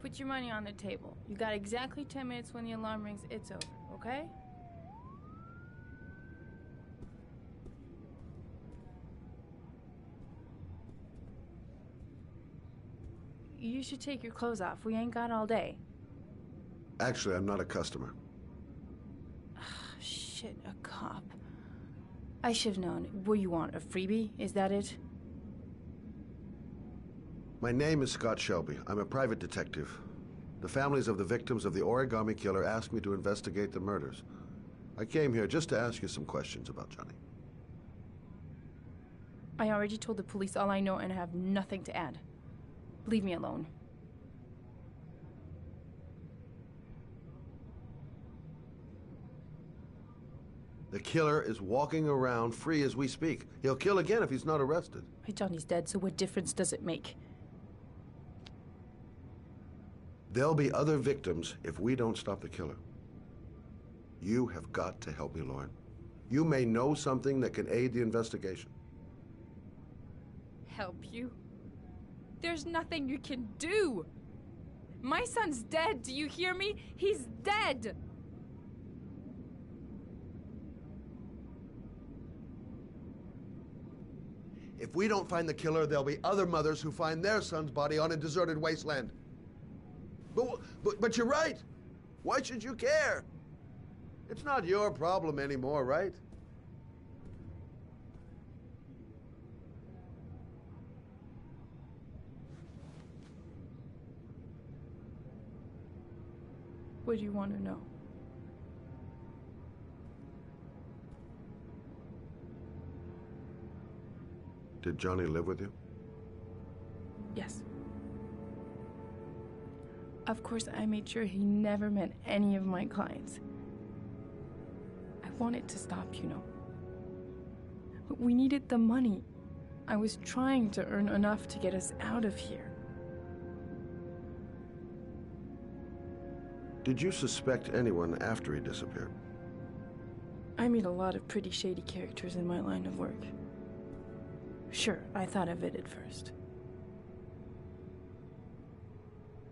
Put your money on the table. You got exactly 10 minutes. When the alarm rings, it's over, okay? You should take your clothes off. We ain't got all day. Actually, I'm not a customer. Shit, a cop. I should've known. What do you want, a freebie? Is that it? My name is Scott Shelby. I'm a private detective. The families of the victims of the Origami Killer asked me to investigate the murders. I came here just to ask you some questions about Johnny. I already told the police all I know and have nothing to add. Leave me alone. The killer is walking around free as we speak. He'll kill again if he's not arrested. My Johnny's dead, so what difference does it make? There'll be other victims if we don't stop the killer. You have got to help me, Lauren. You may know something that can aid the investigation. Help you? There's nothing you can do! My son's dead, do you hear me? He's dead! If we don't find the killer, there'll be other mothers who find their son's body on a deserted wasteland. But you're right. Why should you care? It's not your problem anymore, right? What do you want to know? Did Johnny live with you? Yes. Of course, I made sure he never met any of my clients. I wanted to stop, you know. But we needed the money. I was trying to earn enough to get us out of here. Did you suspect anyone after he disappeared? I meet a lot of pretty shady characters in my line of work. Sure, I thought of it at first.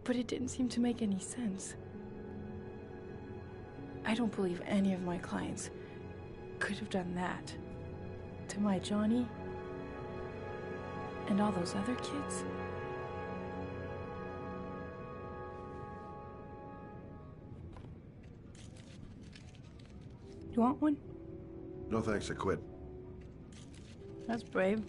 But it didn't seem to make any sense. I don't believe any of my clients could have done that to my Johnny and all those other kids. You want one? No thanks, I quit. That's brave.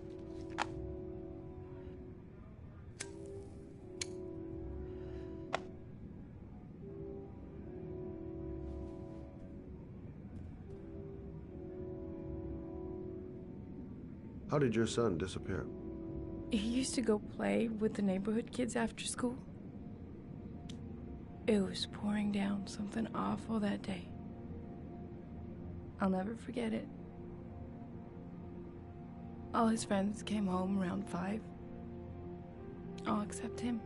How did your son disappear? He used to go play with the neighborhood kids after school. It was pouring down something awful that day. I'll never forget it. All his friends came home around 5. All except him.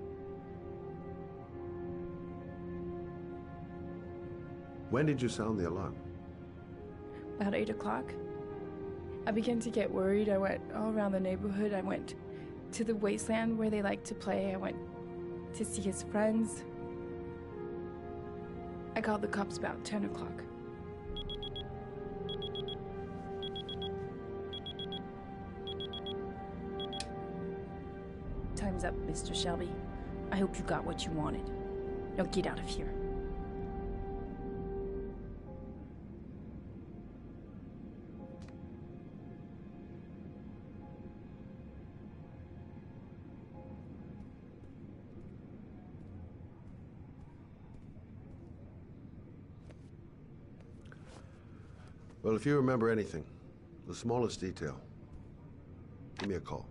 When did you sound the alarm? About 8 o'clock. I began to get worried. I went all around the neighborhood. I went to the wasteland where they like to play. I went to see his friends. I called the cops about 10 o'clock. Time's up, Mr. Shelby. I hope you got what you wanted. Now get out of here. Well, if you remember anything, the smallest detail, give me a call.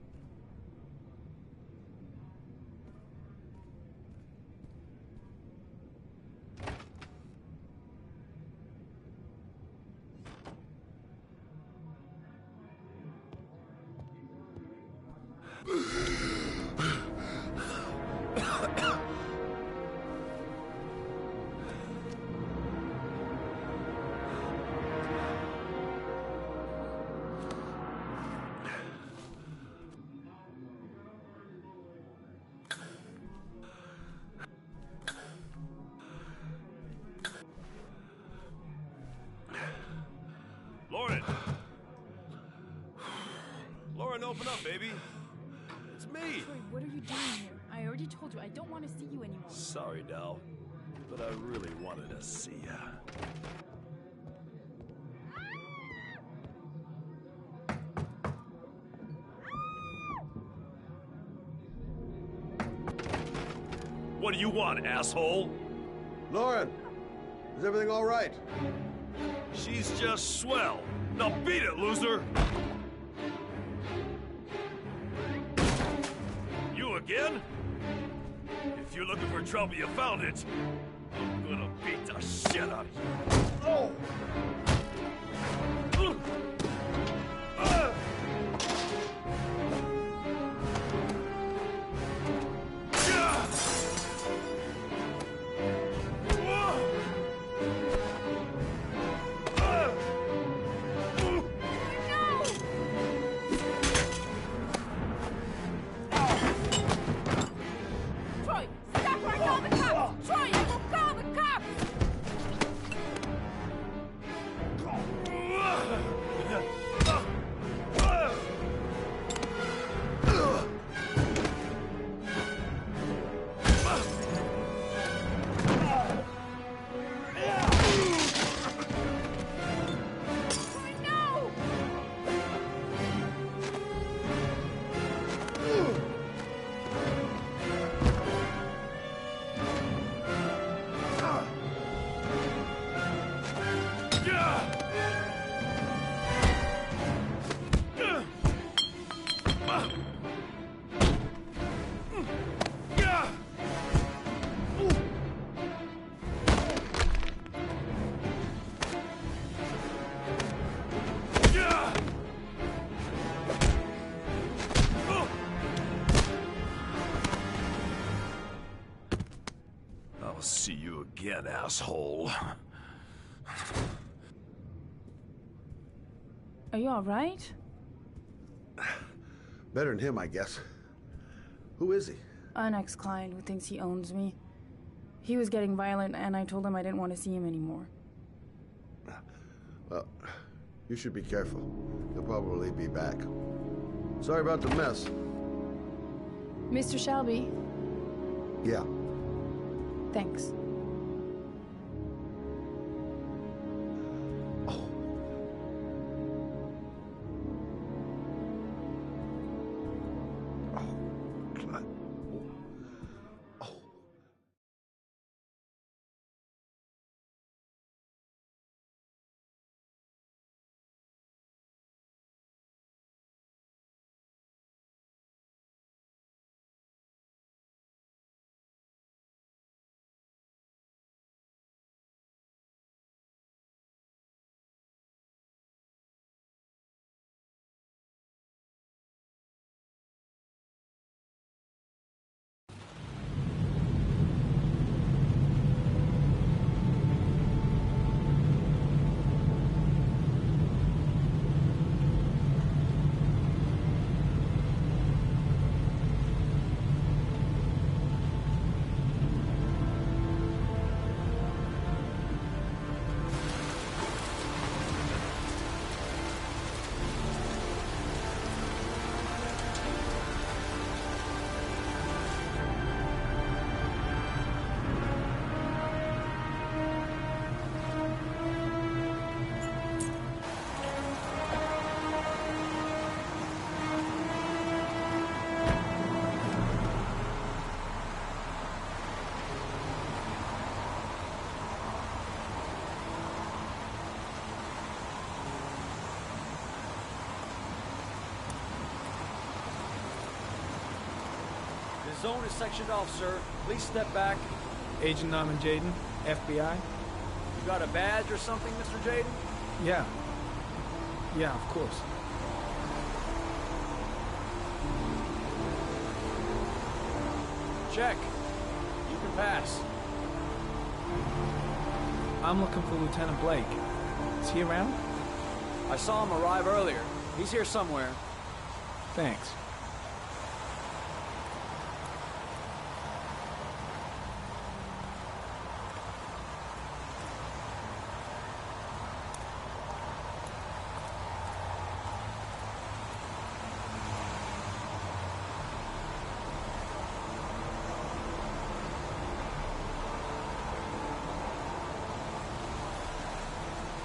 Open up, baby. It's me. Troy, what are you doing here? I already told you I don't want to see you anymore. Sorry, Dal, but I really wanted to see ya. What do you want, asshole? Lauren, is everything all right? She's just swell. Now beat it, loser! You again? If you're looking for trouble, you found it. I'm gonna beat the shit out of you. Oh! Troy, stop or I call the cops! Troy, I will call the cops! Troy, no! I'll see you again, asshole. Are you all right? Better than him, I guess. Who is he? An ex-client who thinks he owns me. He was getting violent, and I told him I didn't want to see him anymore. Well, you should be careful. He'll probably be back. Sorry about the mess. Mr. Shelby, Yeah. thanks. Oh. Oh, God. Oh. The zone is sectioned off, sir. Please step back. Agent Norman Jaden, FBI? You got a badge or something, Mr. Jaden? Yeah. Yeah, of course. Check. You can pass. I'm looking for Lieutenant Blake. Is he around? I saw him arrive earlier. He's here somewhere. Thanks.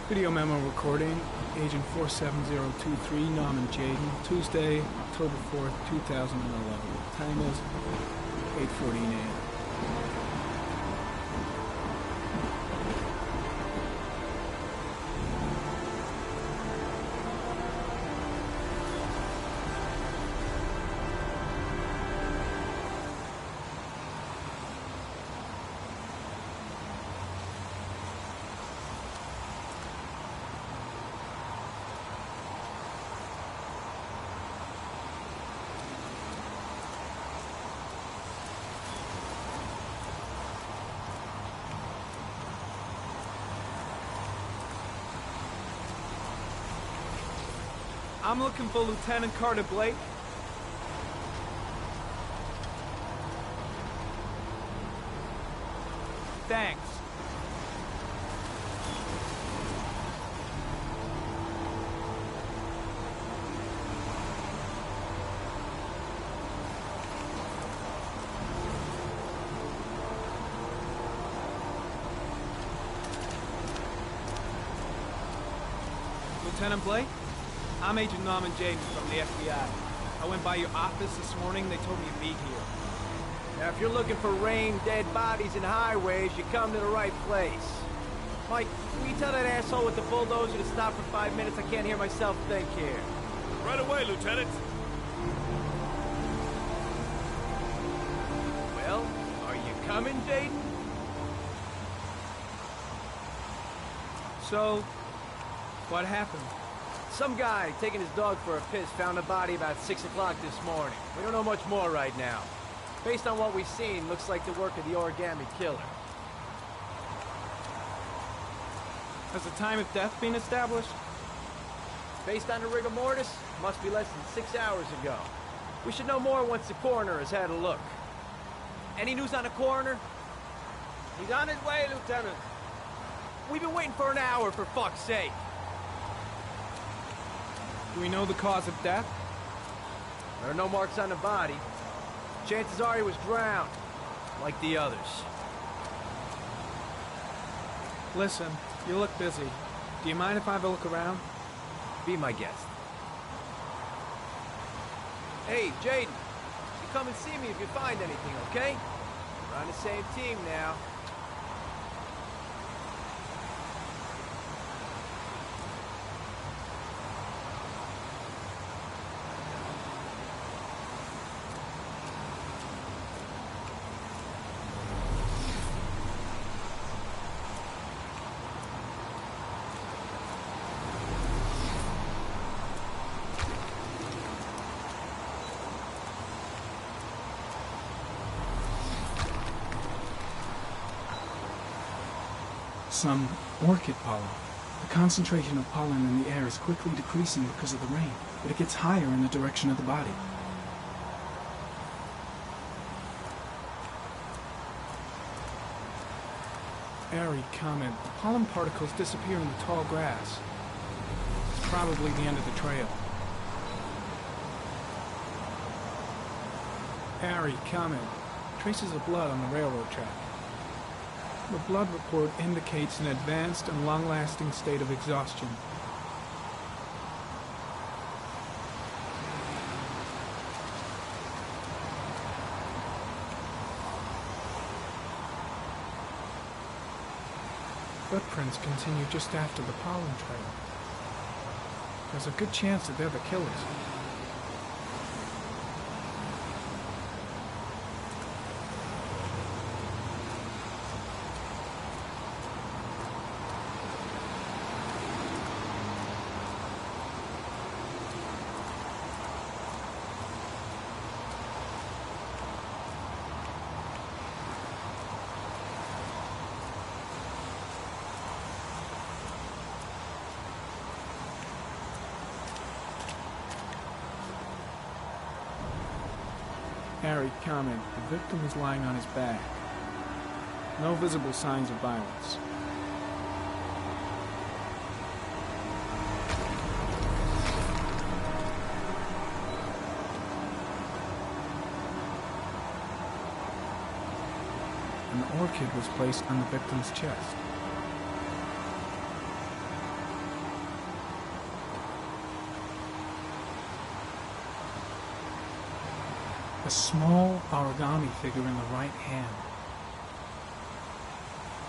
Video memo recording, Agent 47023, Norman Jayden, Tuesday, October 4th, 2011. Time is 8:14 a.m. I'm looking for Lieutenant Carter Blake. Thanks. Lieutenant Blake? I'm Agent Norman Jayden from the FBI. I went by your office this morning. They told me to be here. Now, if you're looking for rain, dead bodies, and highways, you come to the right place. Mike, will you tell that asshole with the bulldozer to stop for 5 minutes? I can't hear myself think here. Right away, Lieutenant. Well, are you coming, Jayden? So, what happened? Some guy taking his dog for a piss found a body about 6 o'clock this morning. We don't know much more right now. Based on what we've seen, looks like the work of the origami killer. Has the time of death been established? Based on the rigor mortis, must be less than 6 hours ago. We should know more once the coroner has had a look. Any news on the coroner? He's on his way, Lieutenant. We've been waiting for an hour, for fuck's sake. Do we know the cause of death? There are no marks on the body. Chances are he was drowned, like the others. Listen, you look busy. Do you mind if I have a look around? Be my guest. Hey, Jayden, you come and see me if you find anything, okay? We're on the same team now. Some orchid pollen. The concentration of pollen in the air is quickly decreasing because of the rain, but it gets higher in the direction of the body. Airy comment. The pollen particles disappear in the tall grass. It's probably the end of the trail. Airy comment. Traces of blood on the railroad track. The blood report indicates an advanced and long-lasting state of exhaustion. Footprints continue just after the pollen trail. There's a good chance that they're the killers. Harry comment. The victim is lying on his back. No visible signs of violence. An orchid was placed on the victim's chest. A small origami figure in the right hand.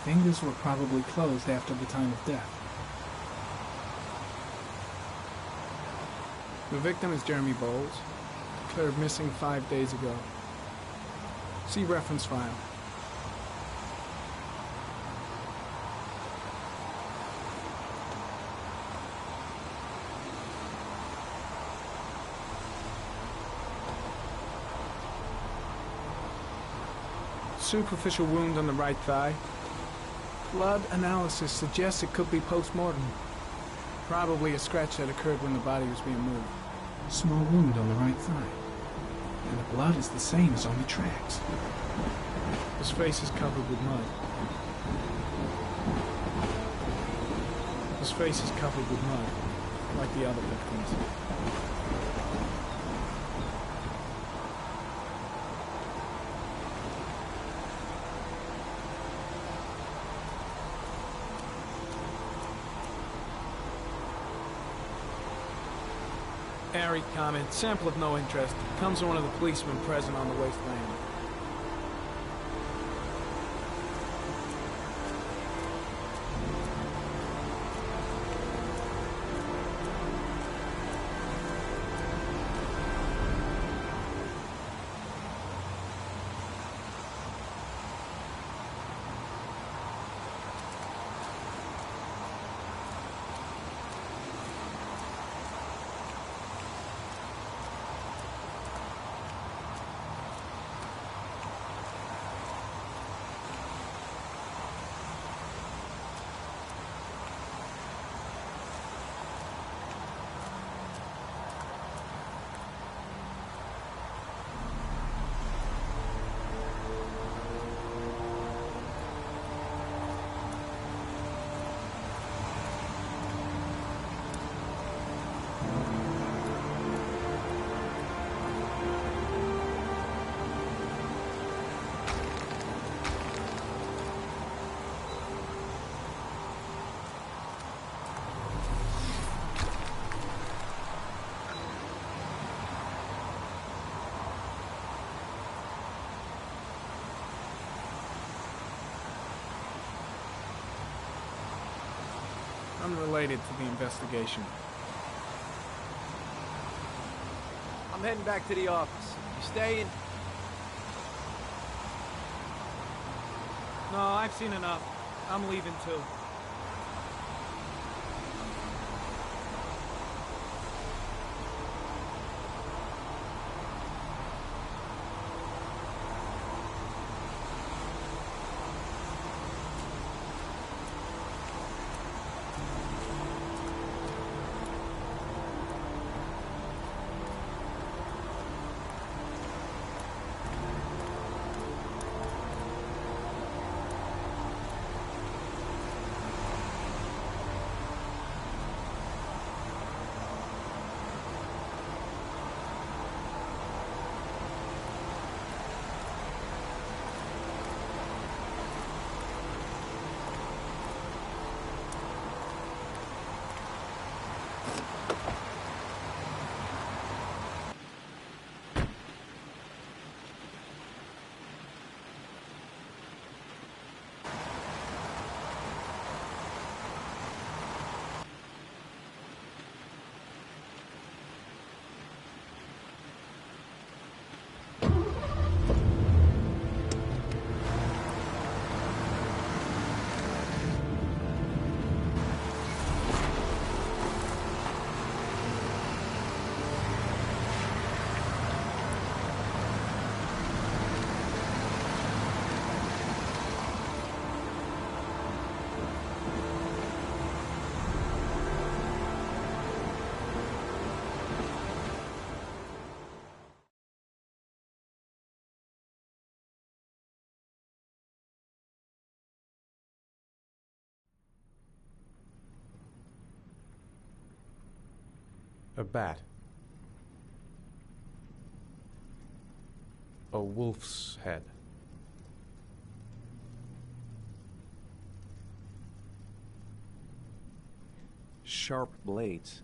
Fingers were probably closed after the time of death. The victim is Jeremy Bowles, declared missing 5 days ago. See reference file. Superficial wound on the right thigh. Blood analysis suggests it could be post-mortem. Probably a scratch that occurred when the body was being moved. Small wound on the right thigh. And the blood is the same as on the tracks. His face is covered with mud. His face is covered with mud, like the other victims. Airy comment, sample of no interest. Comes from one of the policemen present on the wasteland. Unrelated to the investigation. I'm heading back to the office. You staying? No, I've seen enough. I'm leaving too. A bat. A wolf's head. Sharp blades.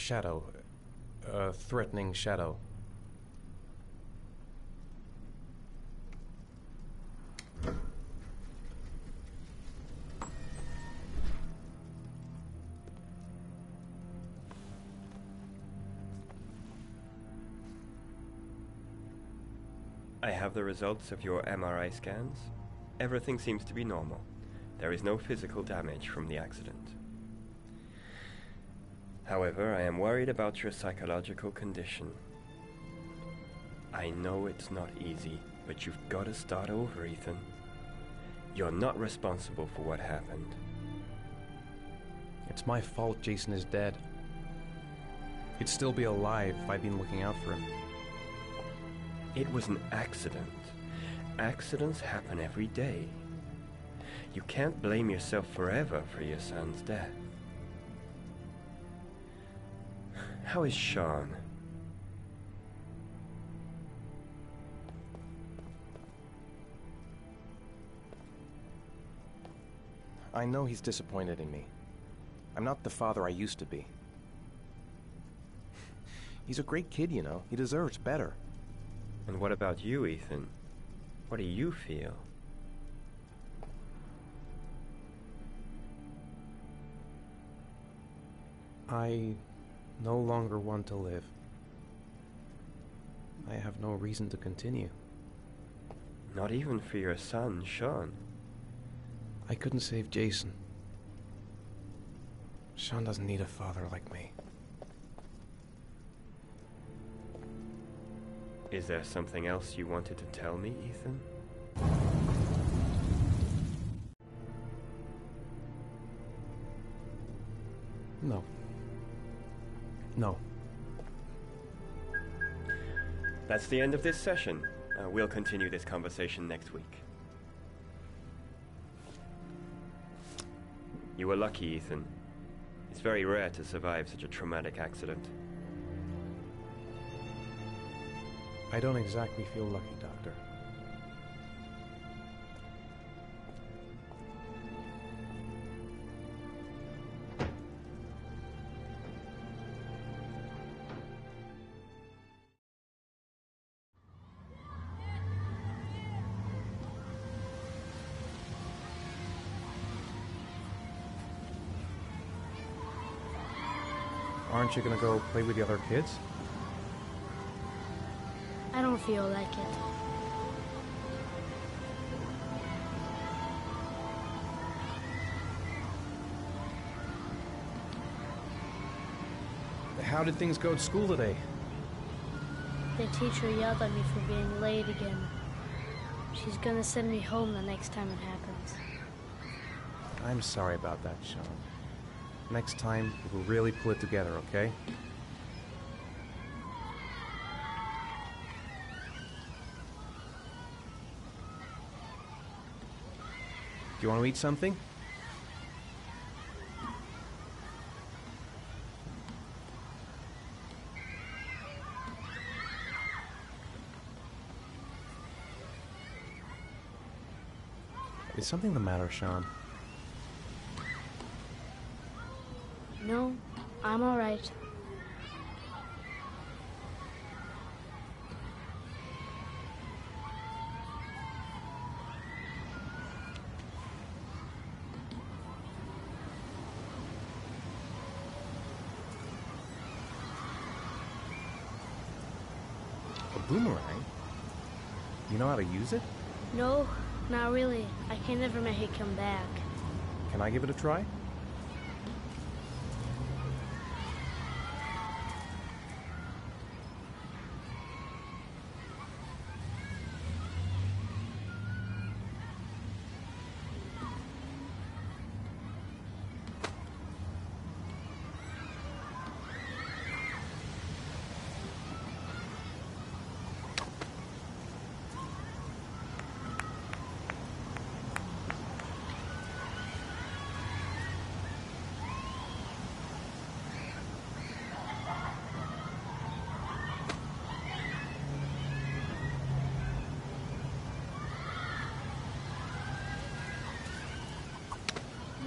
shadow. A threatening shadow. I have the results of your MRI scans. Everything seems to be normal. There is no physical damage from the accident. However, I am worried about your psychological condition. I know it's not easy, but you've got to start over, Ethan. You're not responsible for what happened. It's my fault Jason is dead. He'd still be alive if I'd been looking out for him. It was an accident. Accidents happen every day. You can't blame yourself forever for your son's death. How is Sean? I know he's disappointed in me. I'm not the father I used to be. He's a great kid, you know. He deserves better. And what about you, Ethan? What do you feel? I no longer want to live. I have no reason to continue. Not even for your son, Sean. I couldn't save Jason. Sean doesn't need a father like me. Is there something else you wanted to tell me, Ethan? No. No. That's the end of this session. We'll continue this conversation next week. You were lucky, Ethan. It's very rare to survive such a traumatic accident. I don't exactly feel lucky, Doctor. Aren't you gonna go play with the other kids? I don't feel like it. How did things go at school today? The teacher yelled at me for being late again. She's gonna send me home the next time it happens. I'm sorry about that, Sean. Next time, we'll really pull it together, okay? Do you want to eat something? Is something the matter, Sean? No, I'm all right. A boomerang? You know how to use it? No, not really. I can never make it come back. Can I give it a try?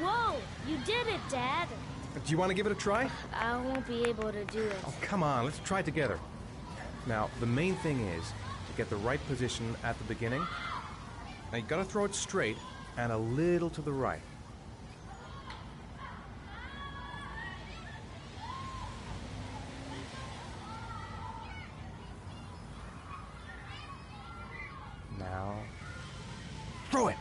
Whoa! You did it, Dad! Do you want to give it a try? I won't be able to do it. Oh, come on, let's try it together. Now, the main thing is to get the right position at the beginning. Now, you gotta throw it straight and a little to the right. Now, throw it!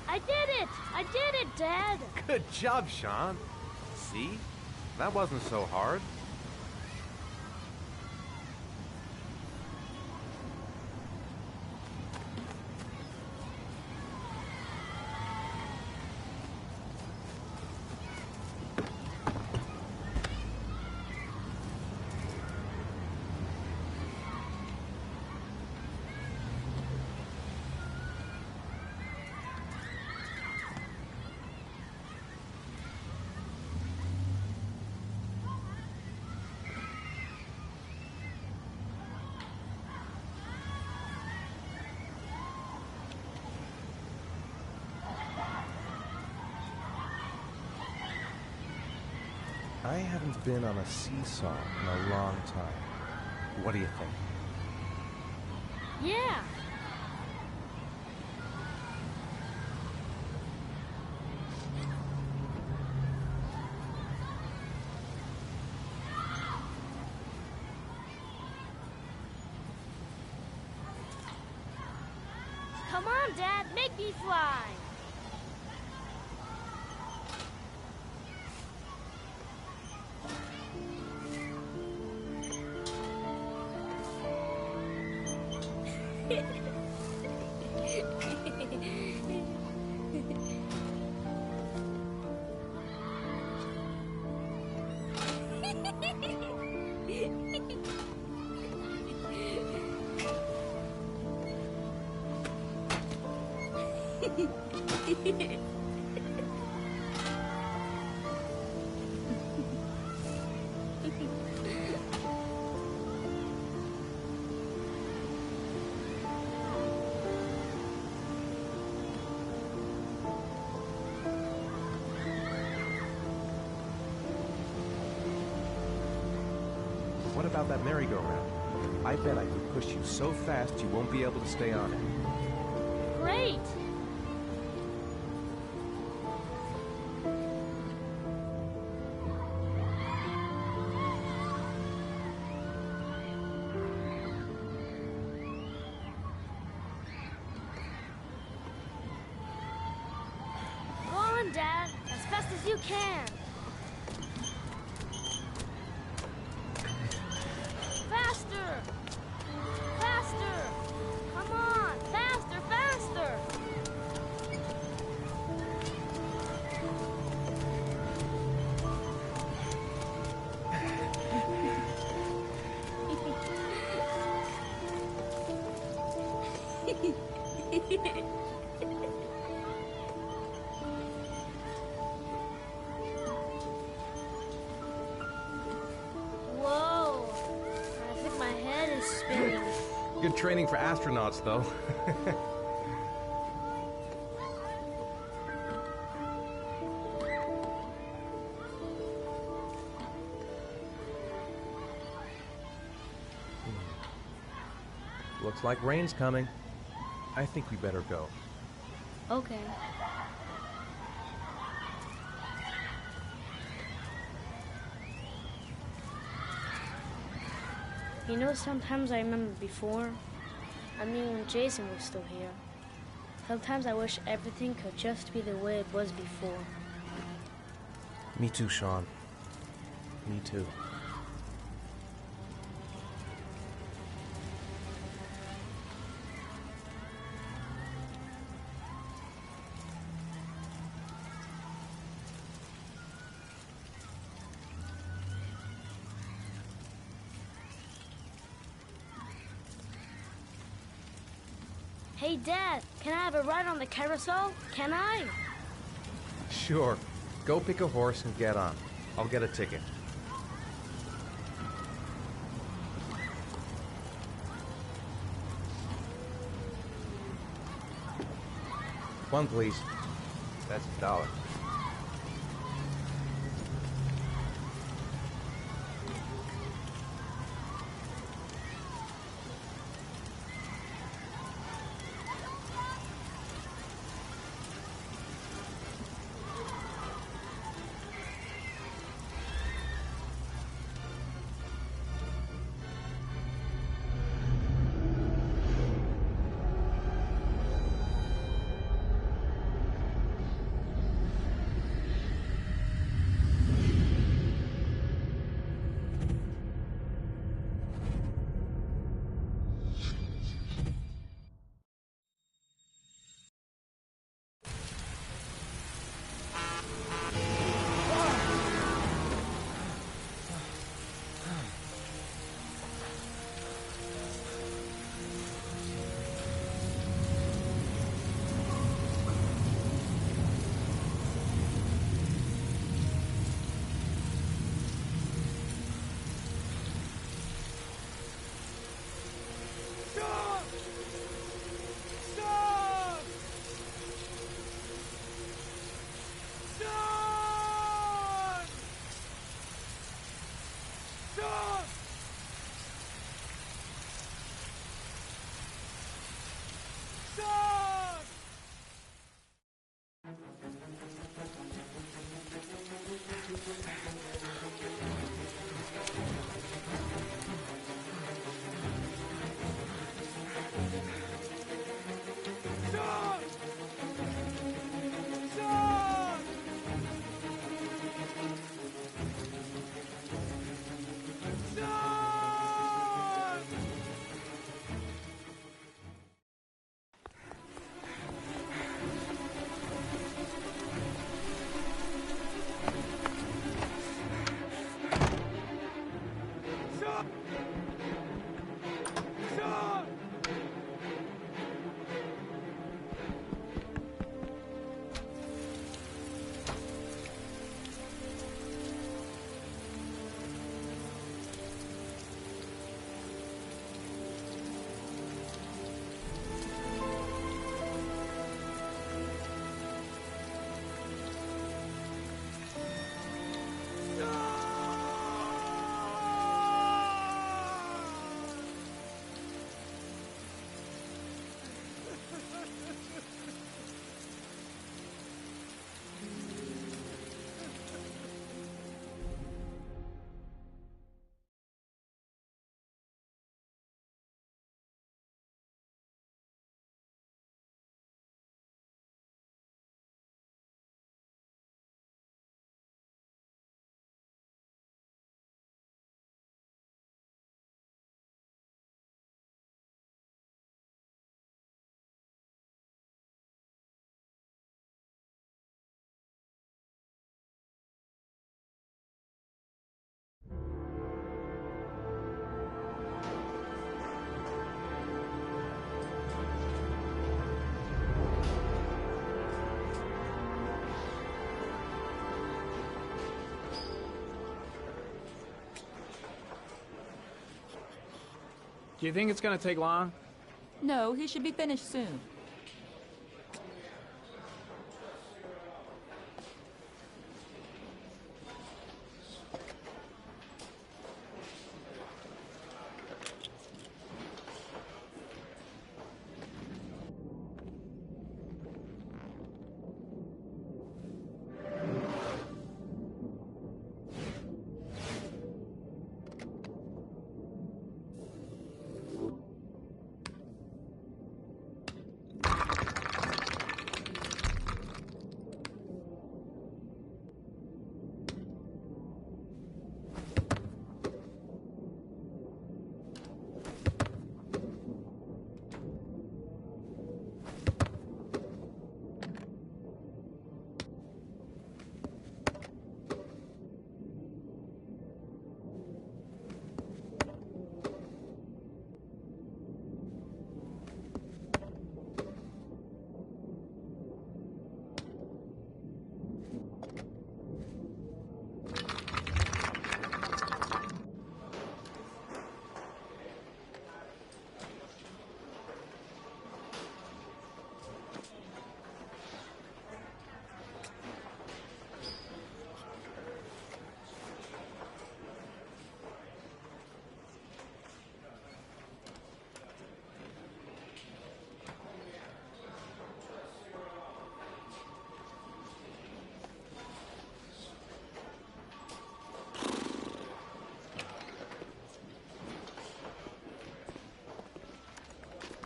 I did it! I did it, Dad! Good job, Sean. See? That wasn't so hard. I haven't been on a seesaw in a long time. What do you think? Yeah! Come on, Dad, make me fly! What about that merry-go-round? I bet I could push you so fast you won't be able to stay on it. Great! Go on, Dad, as fast as you can. Faster! Faster! Come on! Faster, faster! Whoa! I think my head is spinning. Good training for astronauts, though. Looks like rain's coming. I think we better go. Okay. You know, sometimes I remember before. I mean, when Jason was still here. Sometimes I wish everything could just be the way it was before. Me too, Sean. Me too. Hey, Dad, can I have a ride on the carousel? Can I? Sure. Go pick a horse and get on. I'll get a ticket. One, please. That's $1. Do you think it's gonna take long? No, he should be finished soon.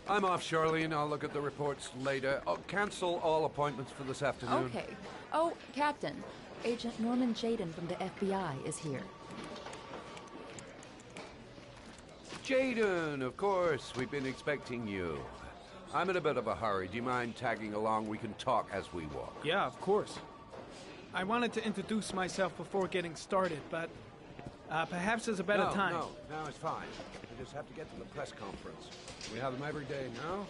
I'm off, Charlene. I'll look at the reports later. Oh, cancel all appointments for this afternoon. Okay. Oh, Captain. Agent Norman Jaden from the FBI is here. Jaden, of course. We've been expecting you. I'm in a bit of a hurry. Do you mind tagging along? We can talk as we walk. Yeah, of course. I wanted to introduce myself before getting started, but perhaps there's a better time. No, it's fine. We just have to get to the press conference. We have them every day now.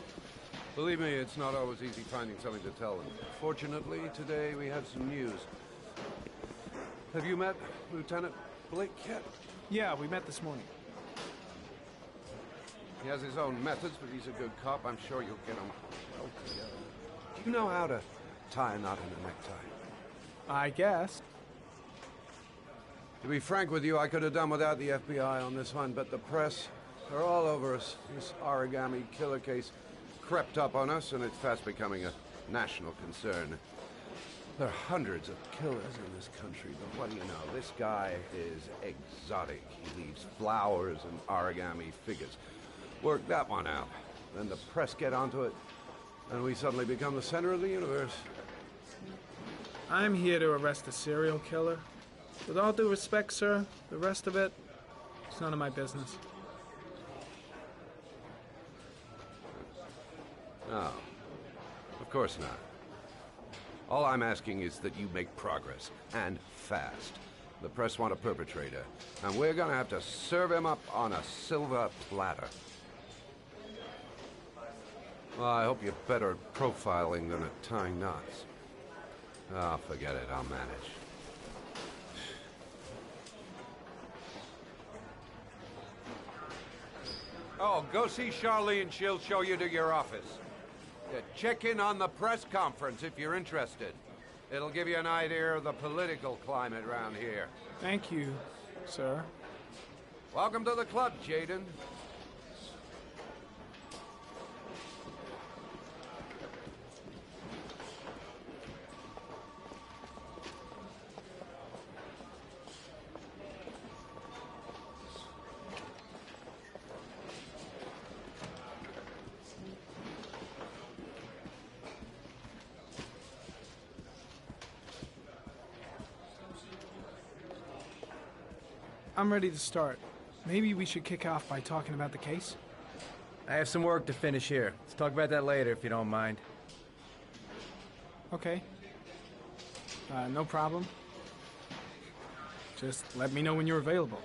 Believe me, it's not always easy finding something to tell them. Fortunately, today we have some news. Have you met Lieutenant Blake yet? Yeah, we met this morning. He has his own methods, but he's a good cop. I'm sure you'll get him well together. Do you know how to tie a knot in a necktie? I guess. To be frank with you, I could have done without the FBI on this one, but the press, they're all over us. This origami killer case crept up on us, and it's fast becoming a national concern. There are hundreds of killers in this country, but what do you know? This guy is exotic. He leaves flowers and origami figures. Work that one out. Then the press get onto it, and we suddenly become the center of the universe. I'm here to arrest a serial killer. With all due respect, sir, the rest of it, it's none of my business. No, of course not. All I'm asking is that you make progress, and fast. The press want a perpetrator, and we're gonna have to serve him up on a silver platter. Well, I hope you're better at profiling than at tying knots. Oh, forget it, I'll manage. Oh, go see Charlene, she'll show you to your office. Yeah, check in on the press conference if you're interested. It'll give you an idea of the political climate around here. Thank you, sir. Welcome to the club, Jaden. I'm ready to start. Maybe we should kick off by talking about the case? I have some work to finish here. Let's talk about that later, if you don't mind. Okay. No problem. Just let me know when you're available.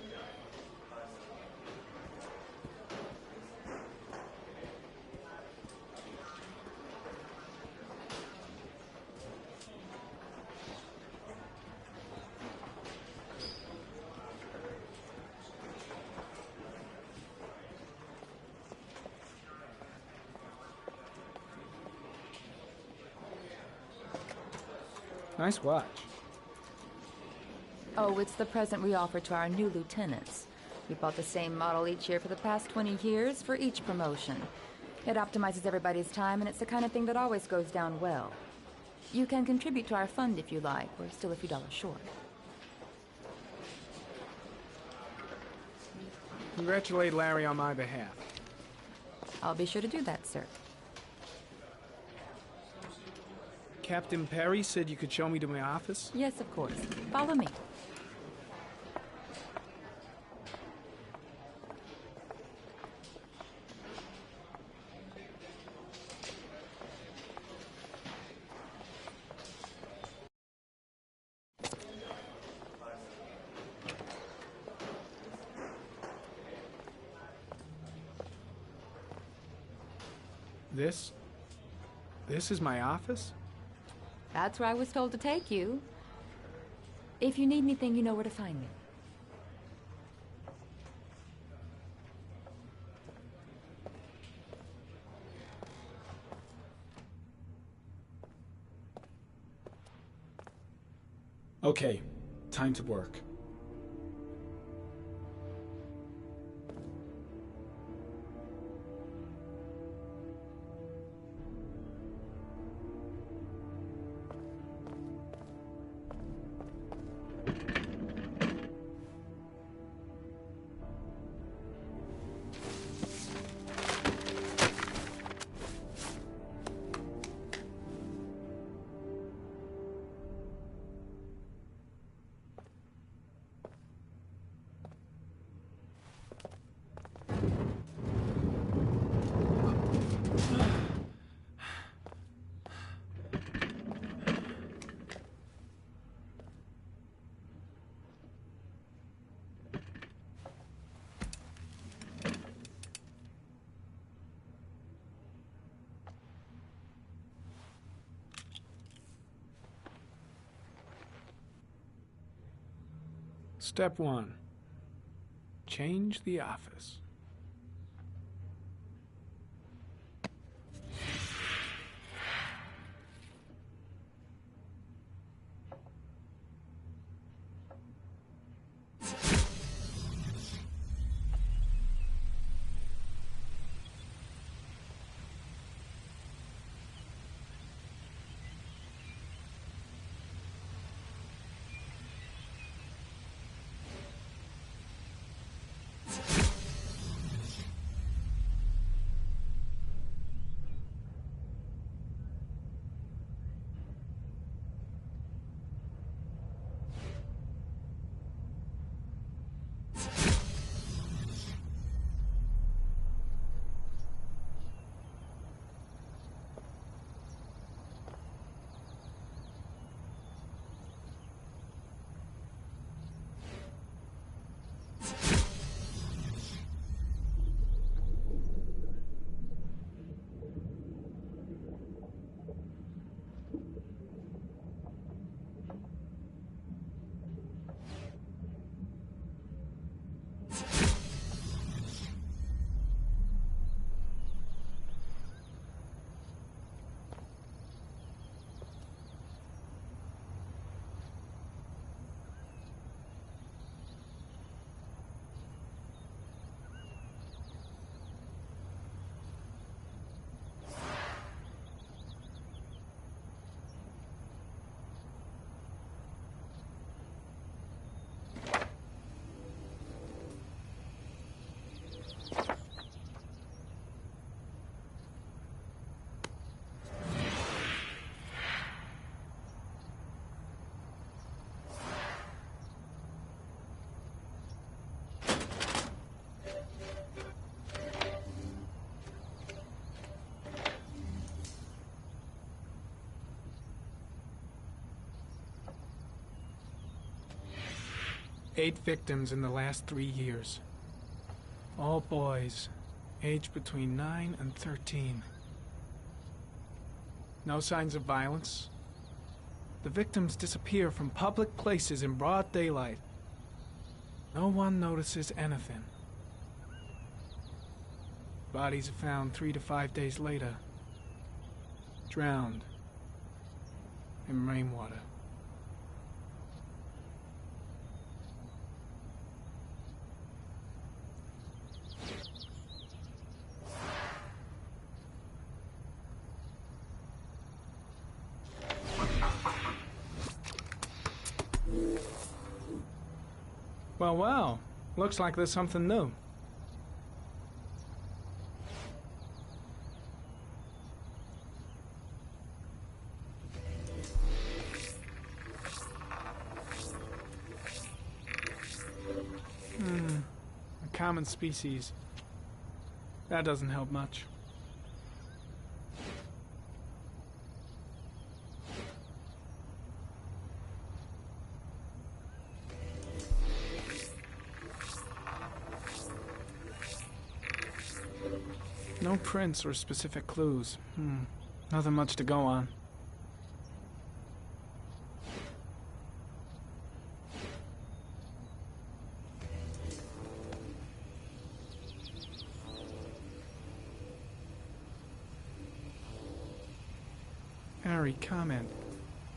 Nice watch. Oh, it's the present we offer to our new lieutenants. We bought the same model each year for the past 20 years for each promotion. It optimizes everybody's time, and it's the kind of thing that always goes down well. You can contribute to our fund if you like. We're still a few dollars short. Congratulate Larry on my behalf. I'll be sure to do that, sir. Captain Perry said you could show me to my office? Yes, of course. Follow me. This is my office? That's where I was told to take you. If you need anything, you know where to find me. Okay, time to work. Step 1. Change the office. Eight victims in the last 3 years. All boys, aged between 9 and 13. No signs of violence. The victims disappear from public places in broad daylight. No one notices anything. Bodies are found 3 to 5 days later, drowned in rainwater. Well, well. Looks like there's something new. A common species. That doesn't help much. No prints or specific clues. Nothing much to go on. Harry, comment.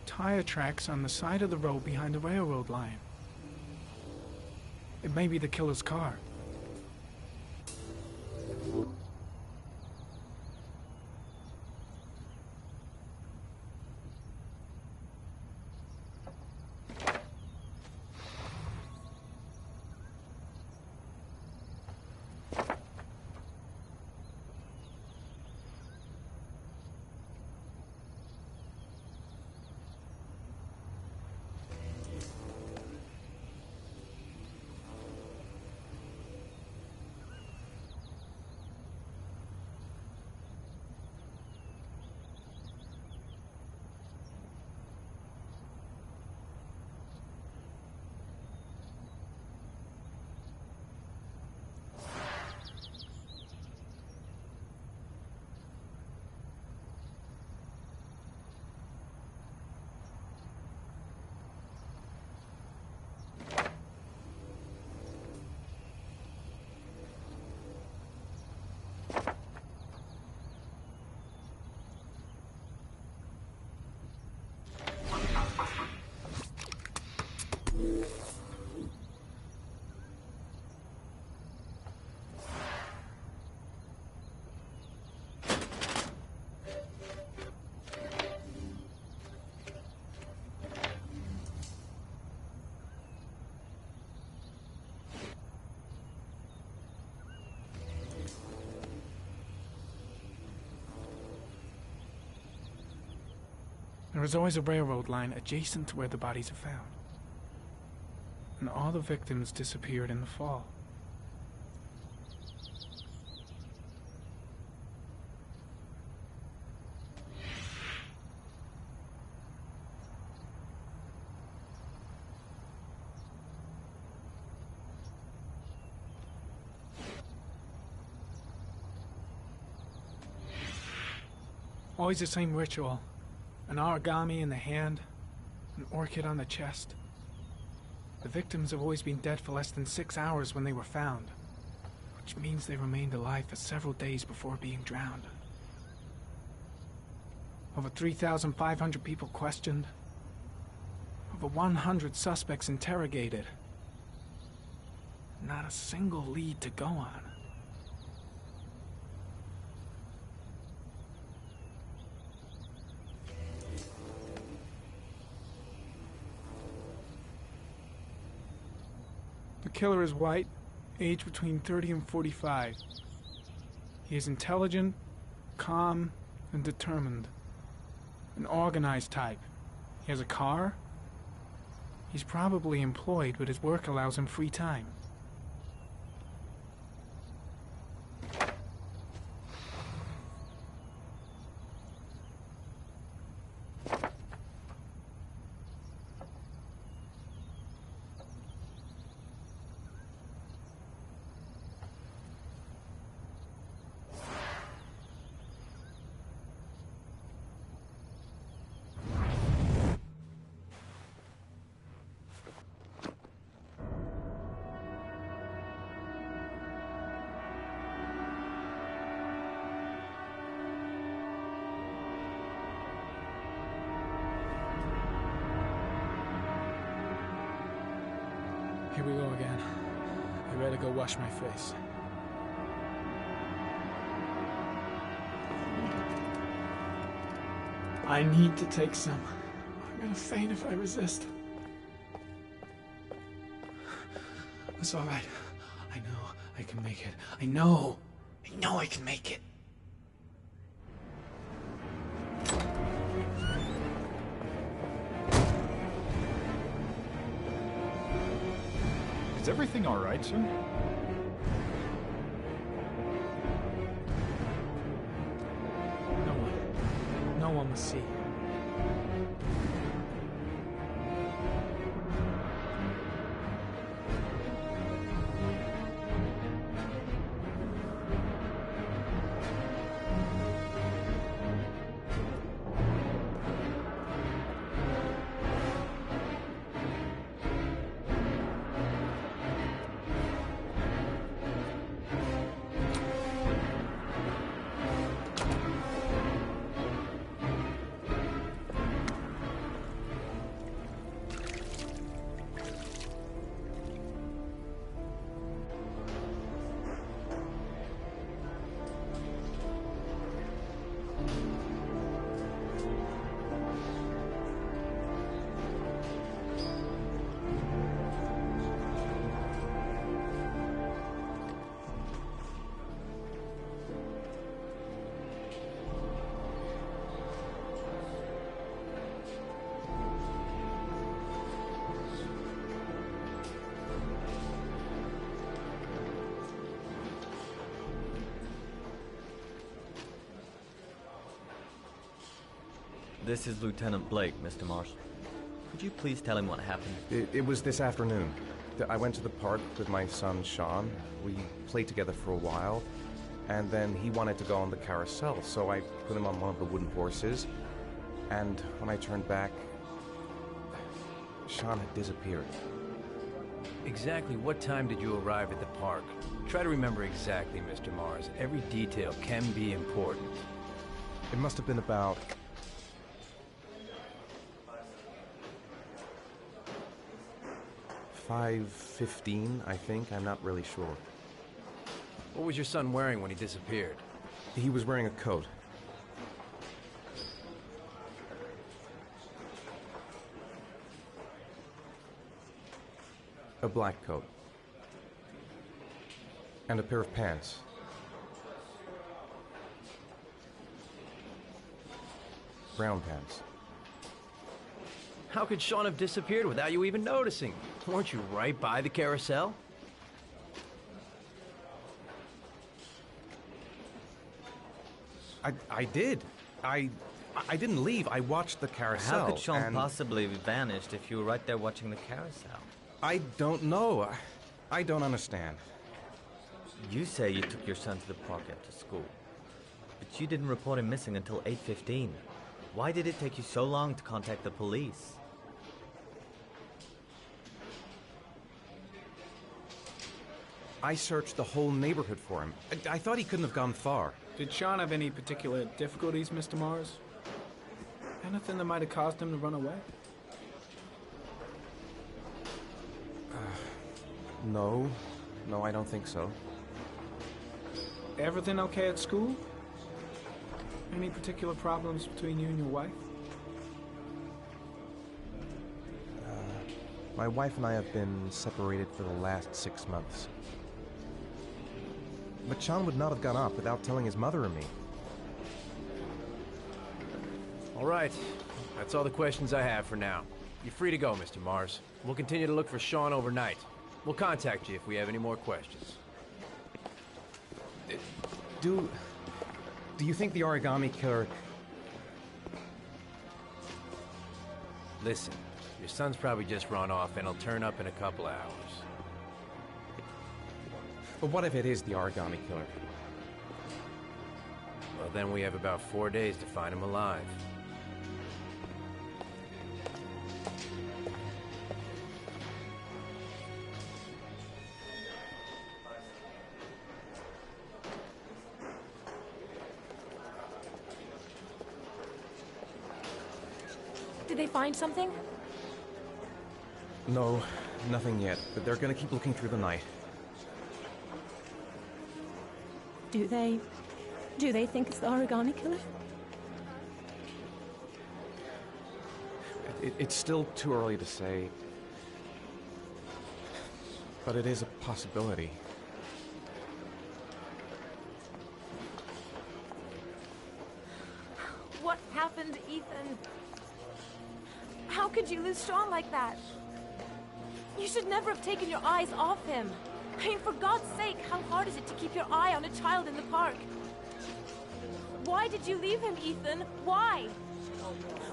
Tire tracks on the side of the road behind the railroad line. It may be the killer's car. There is always a railroad line adjacent to where the bodies are found. And all the victims disappeared in the fall. Always the same ritual. An origami in the hand, an orchid on the chest. The victims have always been dead for less than 6 hours when they were found, which means they remained alive for several days before being drowned. Over 3,500 people questioned. Over 100 suspects interrogated. Not a single lead to go on. The killer is white, aged between 30 and 45. He is intelligent, calm, and determined. An organized type. He has a car. He's probably employed, but his work allows him free time. Here we go again. I better go wash my face. I need to take some. I'm gonna faint if I resist. It's all right. I know I can make it. I know I can make it. Is everything all right, sir? No one must see. This is Lieutenant Blake, Mr. Marsh. Could you please tell him what happened? It was this afternoon. I went to the park with my son, Sean. We played together for a while, and then he wanted to go on the carousel, so I put him on one of the wooden horses, and when I turned back, Sean had disappeared. Exactly what time did you arrive at the park? Try to remember exactly, Mr. Mars. Every detail can be important. It must have been about 5:15, I think. I'm not really sure. What was your son wearing when he disappeared? He was wearing a coat. A black coat. And a pair of pants. Brown pants. How could Sean have disappeared without you even noticing? Weren't you right by the carousel? I did. I didn't leave. I watched the carousel. How could Sean possibly have vanished if you were right there watching the carousel? I don't know. I don't understand. You say you took your son to the park after school, but you didn't report him missing until 8:15. Why did it take you so long to contact the police? I searched the whole neighborhood for him. I thought he couldn't have gone far. Did Sean have any particular difficulties, Mr. Mars? Anything that might have caused him to run away? No. No, I don't think so. Everything okay at school? Any particular problems between you and your wife? My wife and I have been separated for the last 6 months. But Sean would not have gone off without telling his mother and me. All right. That's all the questions I have for now. You're free to go, Mr. Mars. We'll continue to look for Sean overnight. We'll contact you if we have any more questions. Do you think the origami killer... Listen, your son's probably just run off and he'll turn up in a couple hours. But what if it is the origami killer? Well, then we have about 4 days to find him alive. Did they find something? No, nothing yet, but they're gonna keep looking through the night. Do they think it's the origami killer? It's still too early to say, but it is a possibility. What happened, Ethan? How could you lose Sean like that? You should never have taken your eyes off him. I mean, for God's sake, how hard is it to keep your eye on a child in the park? Why did you leave him, Ethan? Why?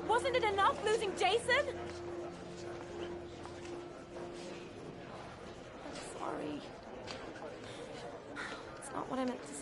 Wasn't it enough losing Jason? I'm sorry. It's not what I meant to